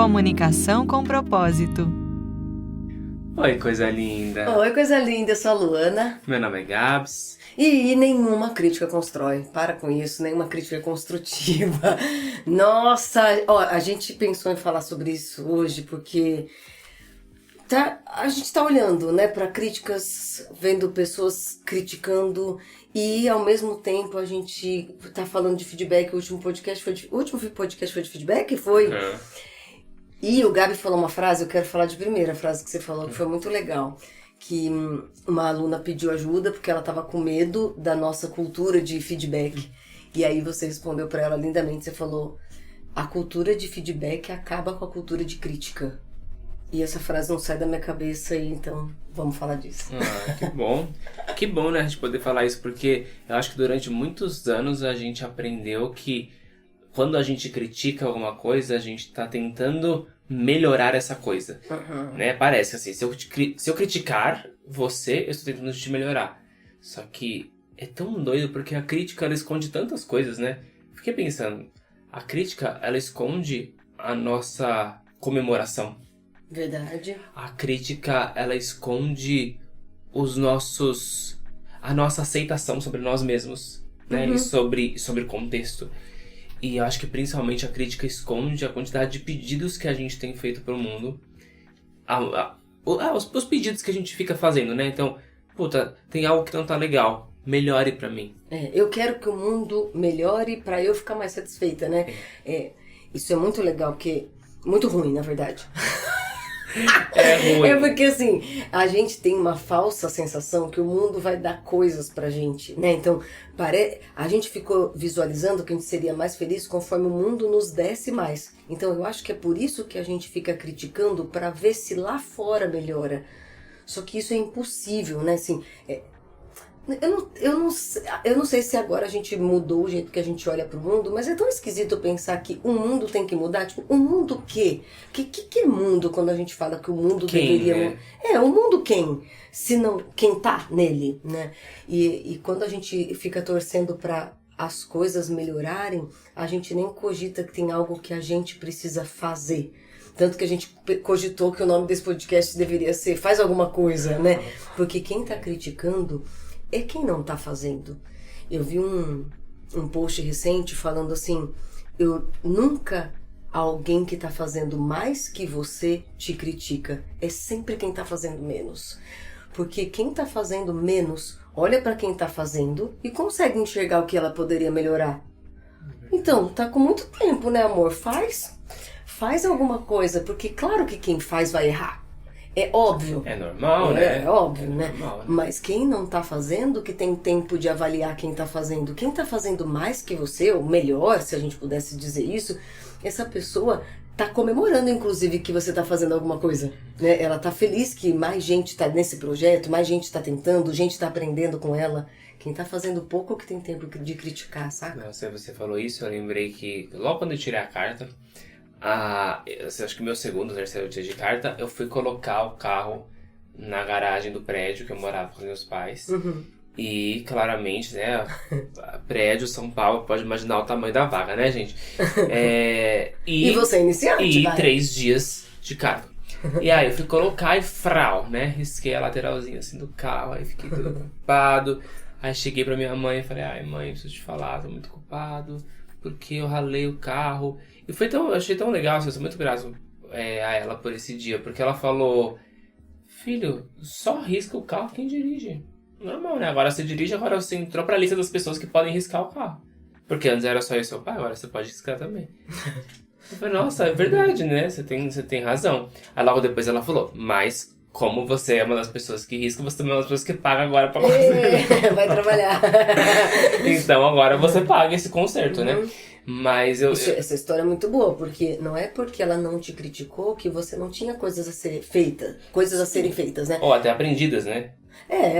Comunicação com propósito. Oi, coisa linda. Oi, coisa linda, eu sou a Luana. Meu nome é Gabs. E nenhuma crítica constrói. Para com isso, nenhuma crítica é construtiva. Nossa, ó, a gente pensou em falar sobre isso hoje porque a gente tá olhando, né, para críticas, vendo pessoas criticando e ao mesmo tempo a gente tá falando de feedback. O último podcast foi de feedback? Foi. E o Gabi falou uma frase, eu quero falar de primeira frase que você falou, que foi muito legal. Que uma aluna pediu ajuda porque ela estava com medo da nossa cultura de feedback. E aí você respondeu para ela lindamente, você falou: a cultura de feedback acaba com a cultura de crítica. E essa frase não sai da minha cabeça, e então vamos falar disso. Que bom. Que bom, né, a gente poder falar isso, porque eu acho que durante muitos anos a gente aprendeu que quando a gente critica alguma coisa, a gente tá tentando melhorar essa coisa, né? Parece assim, se eu criticar você, eu estou tentando te melhorar. Só que é tão doido porque a crítica, ela esconde tantas coisas, né? Fiquei pensando, a crítica, ela esconde a nossa comemoração. Verdade. A crítica, ela esconde a nossa aceitação sobre nós mesmos, né? E sobre contexto. E eu acho que principalmente a crítica esconde a quantidade de pedidos que a gente tem feito pro mundo. Os pedidos que a gente fica fazendo, né? Então, puta, tem algo que não tá legal. Melhore pra mim. Eu quero que o mundo melhore pra eu ficar mais satisfeita, né? Isso é muito legal, porque... Muito ruim, na verdade. É ruim. É porque assim, a gente tem uma falsa sensação que o mundo vai dar coisas pra gente, né? Então, a gente ficou visualizando que a gente seria mais feliz conforme o mundo nos desse mais. Então, eu acho que é por isso que a gente fica criticando pra ver se lá fora melhora. Só que isso é impossível, né? Assim, eu não sei se agora a gente mudou o jeito que a gente olha pro mundo, mas é tão esquisito pensar que o mundo tem que mudar. Tipo, o mundo o quê? O que é mundo quando a gente fala que o mundo deveria... Né? O mundo quem? Se não quem tá nele, né? E quando a gente fica torcendo pra as coisas melhorarem, a gente nem cogita que tem algo que a gente precisa fazer. Tanto que a gente cogitou que o nome desse podcast deveria ser Faz Alguma Coisa, né? Porque quem tá criticando... é quem não tá fazendo. Eu vi um post recente falando assim: nunca alguém que tá fazendo mais que você te critica. É sempre quem tá fazendo menos. Porque quem tá fazendo menos olha pra quem tá fazendo e consegue enxergar o que ela poderia melhorar. Então, tá com muito tempo, né, amor? Faz alguma coisa, porque claro que quem faz vai errar. É óbvio. É normal, né? É óbvio, né? Normal, né? Mas quem não tá fazendo, que tem tempo de avaliar quem tá fazendo. Quem tá fazendo mais que você, ou melhor, se a gente pudesse dizer isso, essa pessoa tá comemorando, inclusive, que você tá fazendo alguma coisa, né? Ela tá feliz que mais gente tá nesse projeto, mais gente tá tentando, gente tá aprendendo com ela. Quem tá fazendo pouco é que tem tempo de criticar, saca? Nossa, você falou isso, eu lembrei que logo quando eu tirei a carta... acho que meu segundo, terceiro dia de carta, eu fui colocar o carro na garagem do prédio que eu morava com meus pais. E claramente, né, prédio São Paulo, pode imaginar o tamanho da vaga, né, gente? E você é iniciante, vai. 3 dias de carga. E aí eu fui colocar e né, risquei a lateralzinha assim do carro, aí fiquei todo culpado. Aí cheguei pra minha mãe e falei: ai mãe, preciso te falar, tô muito culpado porque eu ralei o carro. E eu achei tão legal, assim, eu sou muito grato a ela por esse dia, porque ela falou: filho, só risca o carro quem dirige. Normal, né? Agora você dirige, agora você entrou pra lista das pessoas que podem riscar o carro. Porque antes era só eu e seu pai, agora você pode riscar também. Eu falei: nossa, é verdade, né? Você tem razão. Aí logo depois ela falou: mas como você é uma das pessoas que risca, você também é uma das pessoas que paga agora pra você. Vai trabalhar. Então agora você paga esse conserto, né? Mas Essa história é muito boa, porque não é porque ela não te criticou que você não tinha coisas a serem feitas, né? Ou até aprendidas, né?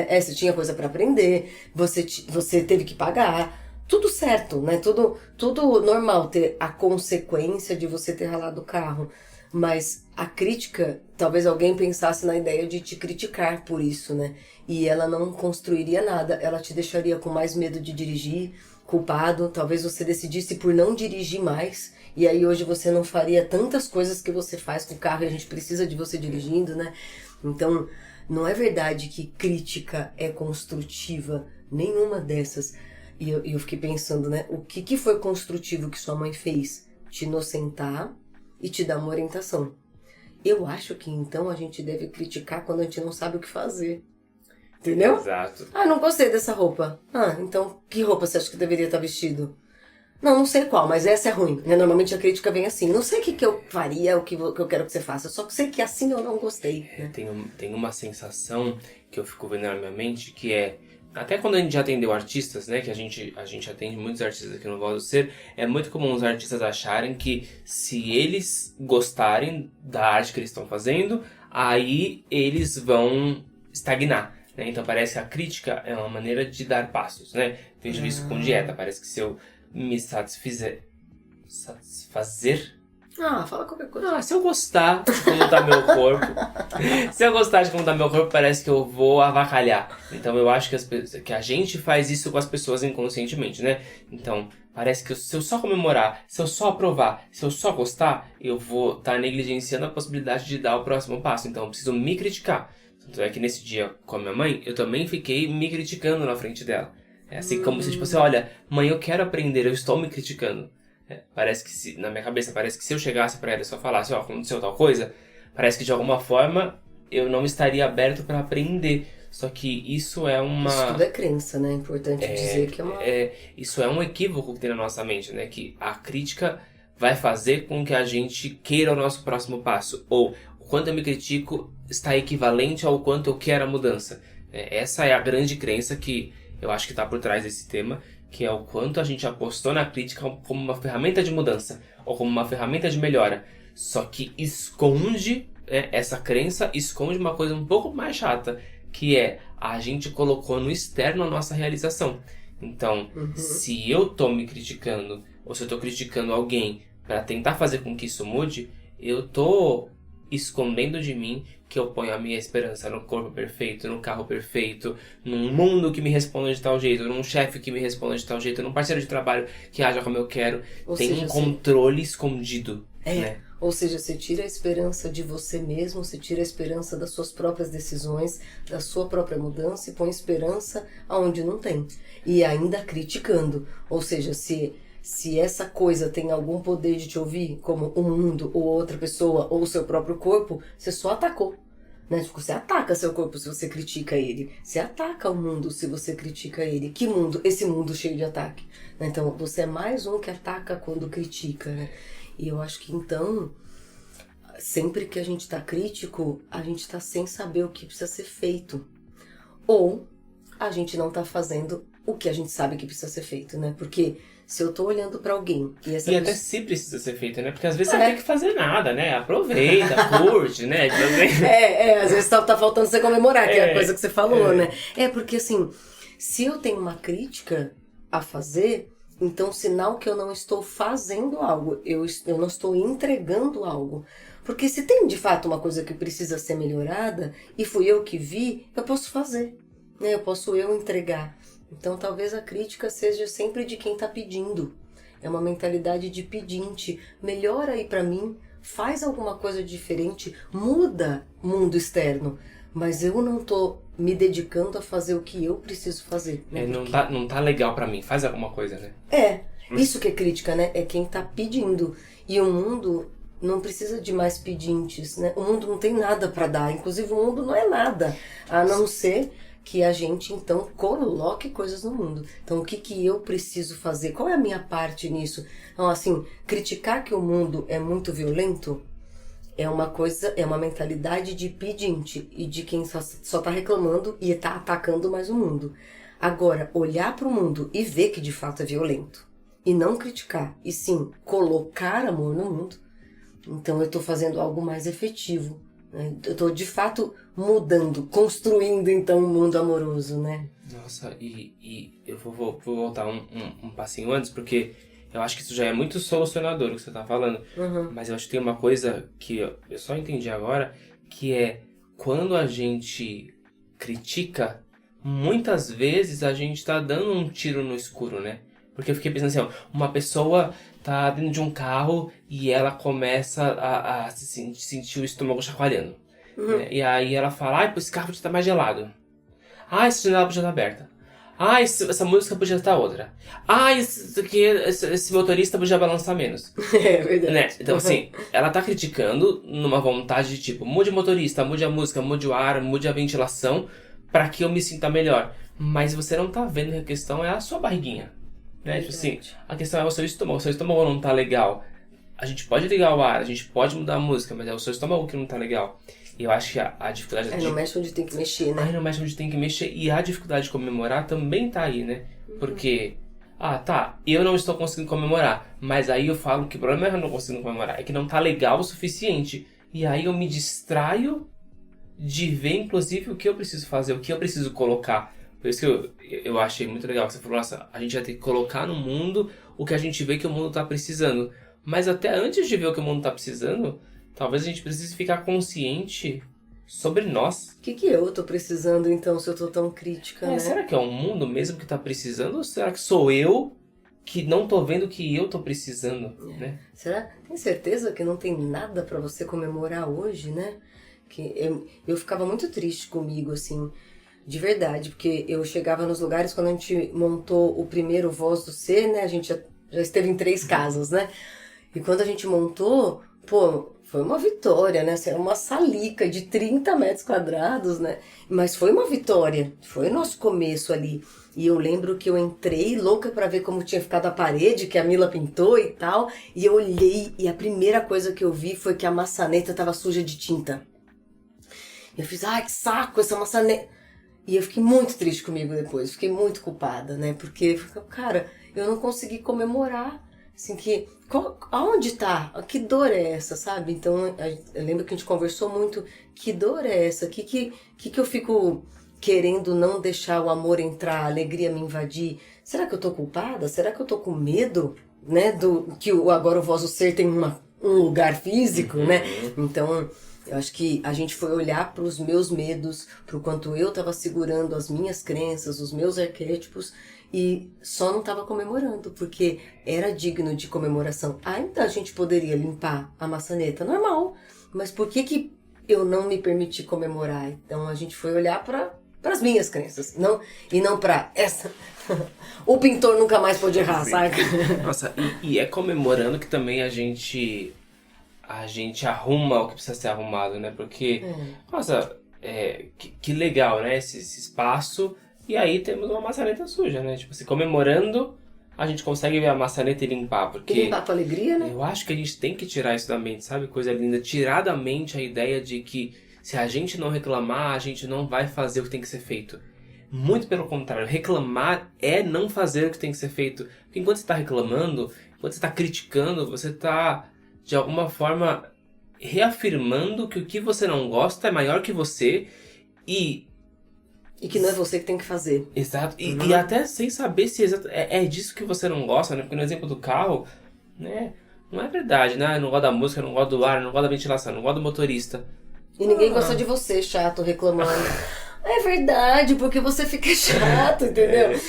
Você tinha coisa pra aprender, você teve que pagar, tudo certo, né? Tudo normal, ter a consequência de você ter ralado o carro. Mas a crítica, talvez alguém pensasse na ideia de te criticar por isso, né? E ela não construiria nada, ela te deixaria com mais medo de dirigir, culpado. Talvez você decidisse por não dirigir mais E aí hoje você não faria tantas coisas que você faz com o carro e a gente precisa de você dirigindo, né? Então, não é verdade que crítica é construtiva, nenhuma dessas. E eu fiquei pensando, né? O que foi construtivo que sua mãe fez? Te inocentar e te dar uma orientação. Eu acho que então a gente deve criticar quando a gente não sabe o que fazer. Entendeu? Exato. Ah, não gostei dessa roupa. Ah, então que roupa você acha que deveria estar vestido? Não sei qual, mas essa é ruim. Né? Normalmente a crítica vem assim. Não sei o que eu faria, o que eu quero que você faça. Só que sei que assim eu não gostei. Né? Tem uma sensação que eu fico vendo na minha mente que é... Até quando a gente já atendeu artistas, né? Que a gente atende muitos artistas aqui no Voz do Ser. É muito comum os artistas acharem que se eles gostarem da arte que eles estão fazendo, aí eles vão estagnar. Né? Então parece que a crítica é uma maneira de dar passos, né? Vejo isso com dieta. Parece que se eu me satisfazer... Ah, fala qualquer coisa. Ah, se eu gostar de como tá meu corpo, se eu gostar de como tá meu corpo, parece que eu vou avacalhar. Então eu acho que a gente faz isso com as pessoas inconscientemente, né? Então, parece que se eu só comemorar, se eu só aprovar, se eu só gostar, eu vou estar negligenciando a possibilidade de dar o próximo passo. Então eu preciso me criticar. Tanto é que nesse dia com a minha mãe, eu também fiquei me criticando na frente dela. É assim como se, tipo assim, olha, mãe, eu quero aprender, eu estou me criticando. Parece que na minha cabeça, parece que se eu chegasse pra ela e só falasse, ó, aconteceu tal coisa, parece que de alguma forma eu não estaria aberto pra aprender. Só que isso é uma... Isso tudo é crença, né? É importante dizer que é uma... Isso é um equívoco que tem na nossa mente, né? Que a crítica vai fazer com que a gente queira o nosso próximo passo. Ou o quanto eu me critico está equivalente ao quanto eu quero a mudança. Essa é a grande crença que eu acho que está por trás desse tema, que é o quanto a gente apostou na crítica como uma ferramenta de mudança, ou como uma ferramenta de melhora. Só que esconde, essa crença esconde uma coisa um pouco mais chata, que é a gente colocou no externo a nossa realização. Então, se eu tô me criticando, ou se eu tô criticando alguém para tentar fazer com que isso mude, eu tô escondendo de mim que eu ponho a minha esperança no corpo perfeito, no carro perfeito, num mundo que me responda de tal jeito, num chefe que me responda de tal jeito, num parceiro de trabalho que haja como eu quero. Tem um controle escondido, né? Ou seja, você tira a esperança de você mesmo, você tira a esperança das suas próprias decisões, da sua própria mudança e põe esperança aonde não tem. E ainda criticando. Ou seja, se essa coisa tem algum poder de te ouvir, como o mundo, ou outra pessoa, ou o seu próprio corpo, você só atacou. Né? Você ataca seu corpo se você critica ele. Você ataca o mundo se você critica ele. Que mundo? Esse mundo cheio de ataque. Né? Então, você é mais um que ataca quando critica. Né? E eu acho que, então, sempre que a gente está crítico, a gente está sem saber o que precisa ser feito. Ou a gente não está fazendo o que a gente sabe que precisa ser feito, né? Porque se eu tô olhando pra alguém e essa até se precisa ser feito, né? Porque às vezes você não tem que fazer nada, né? Aproveita, curte, né? Às vezes tá faltando você comemorar, que é a coisa que você falou, né? Porque assim, se eu tenho uma crítica a fazer, então sinal que eu não estou fazendo algo, eu não estou entregando algo. Porque se tem de fato uma coisa que precisa ser melhorada, e fui eu que vi, eu posso fazer, né? Eu posso entregar. Então talvez a crítica seja sempre de quem está pedindo. É uma mentalidade de pedinte. Melhora aí pra mim, faz alguma coisa diferente, muda o mundo externo. Mas eu não tô me dedicando a fazer o que eu preciso fazer. Né? Não tá legal pra mim, faz alguma coisa, né? Isso que é crítica, né? É quem tá pedindo. E o mundo não precisa de mais pedintes, né? O mundo não tem nada pra dar. Inclusive o mundo não é nada, a não ser que a gente, então, coloque coisas no mundo. Então, o que eu preciso fazer? Qual é a minha parte nisso? Então, assim, criticar que o mundo é muito violento é uma coisa, é uma mentalidade de pedinte e de quem só tá reclamando e tá atacando mais o mundo. Agora, olhar para o mundo e ver que de fato é violento e não criticar, e sim colocar amor no mundo, então eu tô fazendo algo mais efetivo. Eu tô de fato mudando, construindo então um mundo amoroso, né? Nossa, e eu vou voltar um passinho antes, porque eu acho que isso já é muito solucionador o que você tá falando. Mas eu acho que tem uma coisa que eu só entendi agora, que é quando a gente critica, muitas vezes a gente tá dando um tiro no escuro, né? Porque eu fiquei pensando assim, ó, uma pessoa tá dentro de um carro e ela começa a sentir o estômago chacoalhando. Né? E aí ela fala, ai, esse carro podia estar mais gelado. Ah, essa janela podia estar aberta. Ah, essa música podia estar outra. Ah, esse motorista podia balançar menos. É verdade. Né? Então, assim, ela tá criticando numa vontade de tipo, mude o motorista, mude a música, mude o ar, mude a ventilação pra que eu me sinta melhor. Mas você não tá vendo que a questão é a sua barriguinha. Né? Tipo assim, a questão é o seu estômago. O seu estômago não tá legal. A gente pode ligar o ar, a gente pode mudar a música, mas é o seu estômago que não tá legal. E eu acho que a dificuldade... Não mexe onde tem que mexer, né? Não mexe onde tem que mexer. E a dificuldade de comemorar também tá aí, né? Porque... eu não estou conseguindo comemorar. Mas aí eu falo que o problema é que eu não consigo comemorar. É que não tá legal o suficiente. E aí eu me distraio de ver, inclusive, o que eu preciso fazer, o que eu preciso colocar. Por isso que eu achei muito legal que você falou, nossa, a gente vai ter que colocar no mundo o que a gente vê que o mundo tá precisando. Mas até antes de ver o que o mundo tá precisando, talvez a gente precise ficar consciente sobre nós. O que eu tô precisando, então, se eu tô tão crítica, né? Será que é o mundo mesmo que tá precisando? Ou será que sou eu que não tô vendo o que eu tô precisando, né? Será? Tem certeza que não tem nada pra você comemorar hoje, né? Que eu ficava muito triste comigo, assim, de verdade, porque eu chegava nos lugares quando a gente montou o primeiro Voz do Ser, né? A gente já esteve em 3 casas, né? E quando a gente montou, pô, foi uma vitória, né? Era uma salica de 30 metros quadrados, né? Mas foi uma vitória, foi o nosso começo ali. E eu lembro que eu entrei louca pra ver como tinha ficado a parede, que a Mila pintou e tal. E eu olhei e a primeira coisa que eu vi foi que a maçaneta tava suja de tinta. E eu fiz, ai, que saco essa maçaneta. E eu fiquei muito triste comigo depois, fiquei muito culpada, né? Porque, cara, eu não consegui comemorar, assim, aonde tá? Que dor é essa, sabe? Então, eu lembro que a gente conversou muito, que dor é essa? Que eu fico querendo não deixar o amor entrar, a alegria me invadir? Será que eu tô culpada? Será que eu tô com medo, né? Que agora o Voz do Ser tem um lugar físico, né? Então... eu acho que a gente foi olhar para os meus medos, para o quanto eu estava segurando as minhas crenças, os meus arquétipos, e só não estava comemorando, porque era digno de comemoração. Ainda a gente poderia limpar a maçaneta, normal, mas por que eu não me permiti comemorar? Então a gente foi olhar para as minhas crenças, e não para essa. O pintor nunca mais pôde errar, sabe? Nossa, e é comemorando que também a gente arruma o que precisa ser arrumado, né? Porque, nossa, que legal, né? Esse espaço. E aí temos uma maçaneta suja, né? Tipo assim, comemorando, a gente consegue ver a maçaneta e limpar. Porque e limpar com alegria, né? Eu acho que a gente tem que tirar isso da mente, sabe? Coisa linda. Tirar da mente a ideia de que se a gente não reclamar, a gente não vai fazer o que tem que ser feito. Muito pelo contrário. Reclamar é não fazer o que tem que ser feito. Porque enquanto você está reclamando, enquanto você está criticando, você está... de alguma forma, reafirmando que o que você não gosta é maior que você e que não é você que tem que fazer. Exato. E até sem saber se é disso que você não gosta, né? Porque no exemplo do carro, né? Não é verdade, né? Eu não gosto da música, eu não gosto do ar, eu não gosto da ventilação, eu não gosto do motorista. E ninguém gosta de você, chato, reclamando. É verdade, porque você fica chato, entendeu?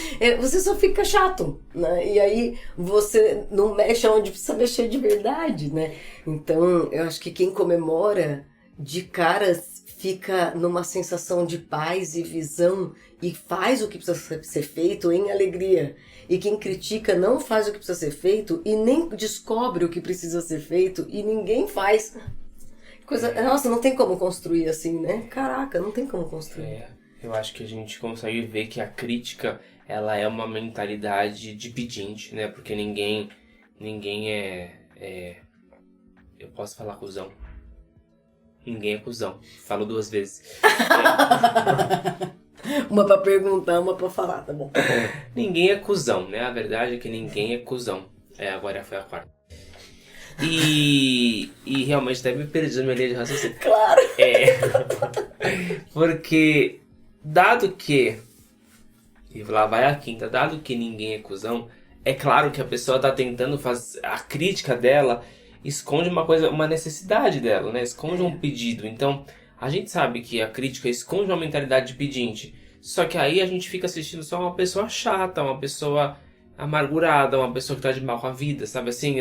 Você só fica chato, né? E aí você não mexe onde precisa mexer de verdade, né? Então, eu acho que quem comemora de cara fica numa sensação de paz e visão e faz o que precisa ser feito em alegria. E quem critica não faz o que precisa ser feito e nem descobre o que precisa ser feito e ninguém faz. Nossa, não tem como construir assim, né? Caraca, não tem como construir. Eu acho que a gente consegue ver que a crítica, ela é uma mentalidade de pedinte, né? Porque ninguém eu posso falar cuzão. Ninguém é cuzão. Falo 2 vezes. Uma pra perguntar, uma pra falar, tá bom. Ninguém é cuzão, né? A verdade é que ninguém é cuzão. Agora foi a 4ª. E realmente até me perdi na minha linha de raciocínio. Claro! Porque, dado que... E lá vai a 5ª. Dado que ninguém é cuzão, é claro que a pessoa tá tentando fazer... A crítica dela esconde uma necessidade dela, né? Esconde um pedido. Então, a gente sabe que a crítica esconde uma mentalidade de pedinte. Só que aí a gente fica assistindo só uma pessoa chata, uma pessoa... amargurada, uma pessoa que tá de mal com a vida, sabe assim?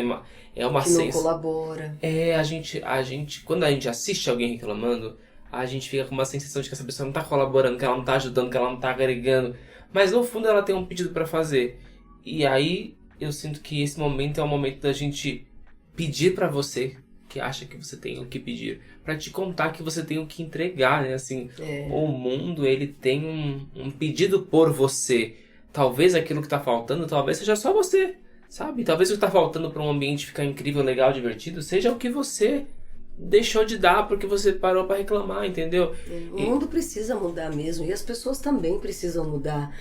É uma Que não colabora. a gente, quando a gente assiste alguém reclamando, a gente fica com uma sensação de que essa pessoa não tá colaborando, que ela não tá ajudando, que ela não tá agregando. Mas no fundo ela tem um pedido pra fazer. E aí eu sinto que esse momento é o momento da gente pedir pra você, que acha que você tem o que pedir, pra te contar que você tem o que entregar, né? Assim, o mundo, ele tem um pedido por você. Talvez aquilo que tá faltando, talvez seja só você, sabe? Talvez o que tá faltando pra um ambiente ficar incrível, legal, divertido, seja o que você deixou de dar porque você parou pra reclamar, entendeu? O mundo precisa mudar mesmo, e as pessoas também precisam mudar.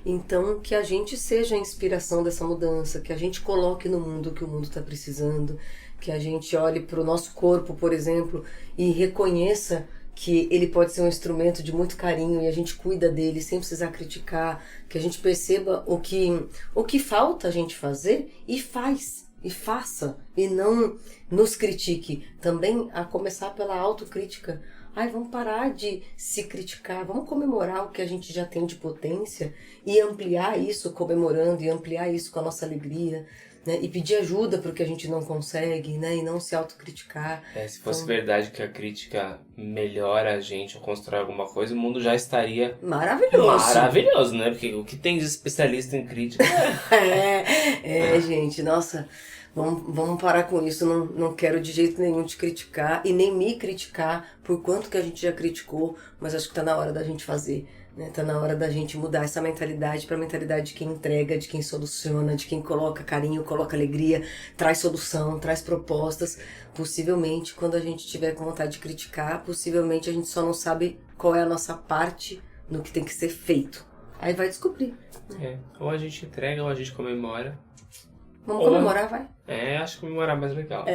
Então, que a gente seja a inspiração dessa mudança, que a gente coloque no mundo o que o mundo está precisando, que a gente olhe para o nosso corpo, por exemplo, e reconheça que ele pode ser um instrumento de muito carinho e a gente cuida dele sem precisar criticar, que a gente perceba o que falta a gente fazer e faz, e faça, e não nos critique. Também a começar pela autocrítica. Ai, vamos parar de se criticar, vamos comemorar o que a gente já tem de potência e ampliar isso comemorando e ampliar isso com a nossa alegria, né? E pedir ajuda para o que a gente não consegue, né? E não se autocriticar. Se fosse verdade que a crítica melhora a gente ou constrói alguma coisa, o mundo já estaria maravilhoso, né? Porque o que tem de especialista em crítica? Gente, nossa... Vamos parar com isso, não quero de jeito nenhum te criticar e nem me criticar por quanto que a gente já criticou, mas acho que tá na hora da gente fazer, né? Tá na hora da gente mudar essa mentalidade pra mentalidade de quem entrega, de quem soluciona, de quem coloca carinho, coloca alegria, traz solução, traz propostas. Possivelmente, quando a gente tiver com vontade de criticar, possivelmente a gente só não sabe qual é a nossa parte no que tem que ser feito. Aí vai descobrir. Né? Ou a gente entrega ou a gente comemora. Vamos comemorar, vai? Acho que comemorar é mais legal.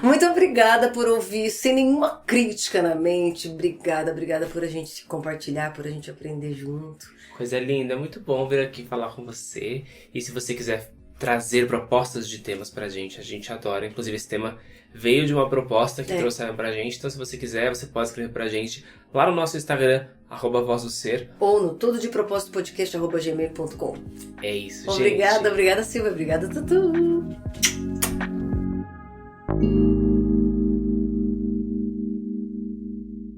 Muito obrigada por ouvir, sem nenhuma crítica na mente. Obrigada por a gente compartilhar, por a gente aprender junto. Coisa linda, muito bom vir aqui falar com você. E se você quiser trazer propostas de temas pra gente, a gente adora. Inclusive esse tema veio de uma proposta que trouxeram pra gente. Então se você quiser, você pode escrever pra gente lá no nosso Instagram, @VozDoSer. Ou no tudodepropósitopodcast@gmail.com. É isso, gente. Obrigada, Silvia. Obrigada, Tutu.